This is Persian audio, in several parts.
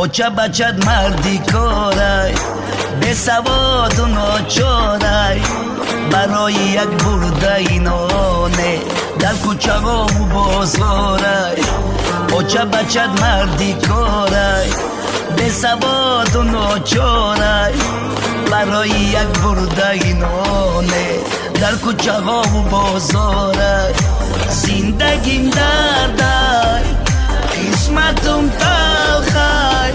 اوچه بچد مردی کارای به سواد و ناچارای برای یک برده نانه در کوچه و بازارای اوچه بچد مردی کارای به سواد و ناچارای برای یک برده نانه در کوچه و بازارای زندگیم دردای قسمتم تلخای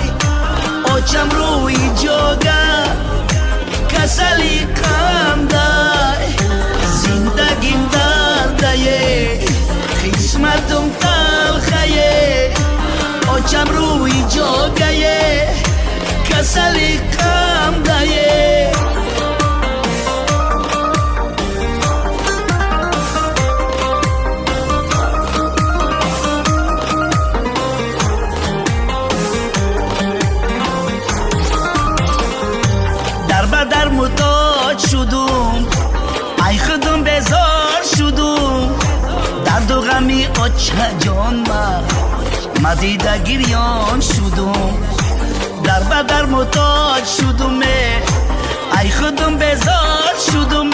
اوچم روی جاگه کسلی کم دای زندگیم دردای قسمتم تلخای اوچم روی جاگه کسلی کم دای در محتاج شدم ای خودم بزار شدم درد و غمی آچه جان ما دیده گریان شدم در محتاج شدم ای خودم بزار شدم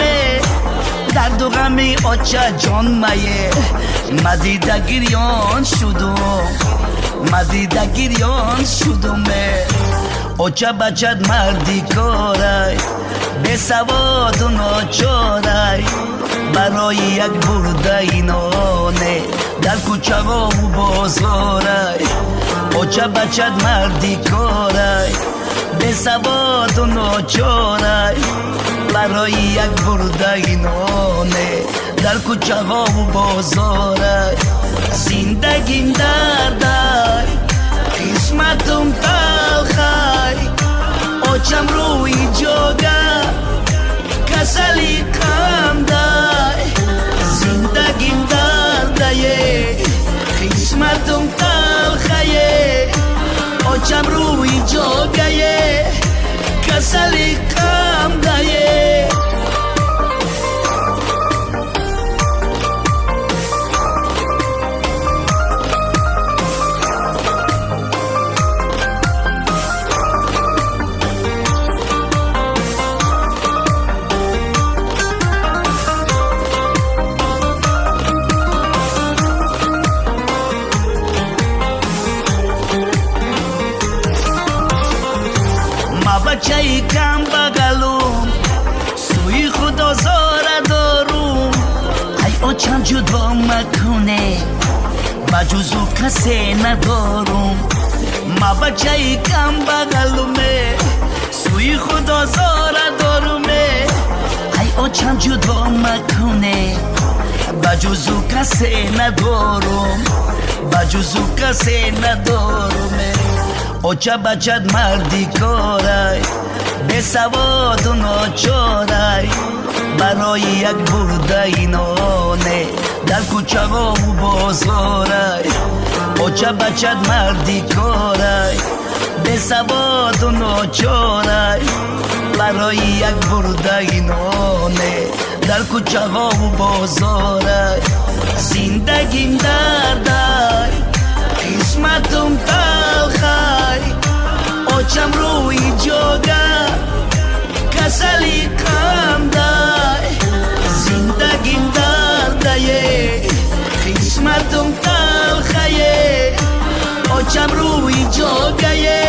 درد و غمی آچه جان ما دیده گریان شدم اوچه بچد مردی کارای به سواد و ناچارای برای یک برده نانه در کوچه و بازارای اوچه بچد مردی کارای به سواد و ناچارای برای یک برده نانه در کوچه و بازارای زندگیم دردای قسمتم تلخای اوچم روی جاگه کسلی کم دای زندگیم دردای قسمتم تلخای اوچم روی جاگه کسلی کم دای بچه کم بگلوم سوی خدا زاره دارم ای اوچم جدا مکنه بجزو کسی ندارم ما بچه کم بگلومه سوی خدا زاره دارمه ای اوچم جدا مکنه بجزو کسی ندارمه اوچه بچد مردی کارای به سواد و ناچارای برای یک برده نانه در کوچه و بازارای اوچه بچد مردی کارای به سواد و ناچارای برای یک برده نانه در کوچه و بازارای زندگیم دردای قسمتم تلخای اوچم روی جاگه کسلی کم دای زندگیم دردای قسمتم تلخای اوچم روی جاگه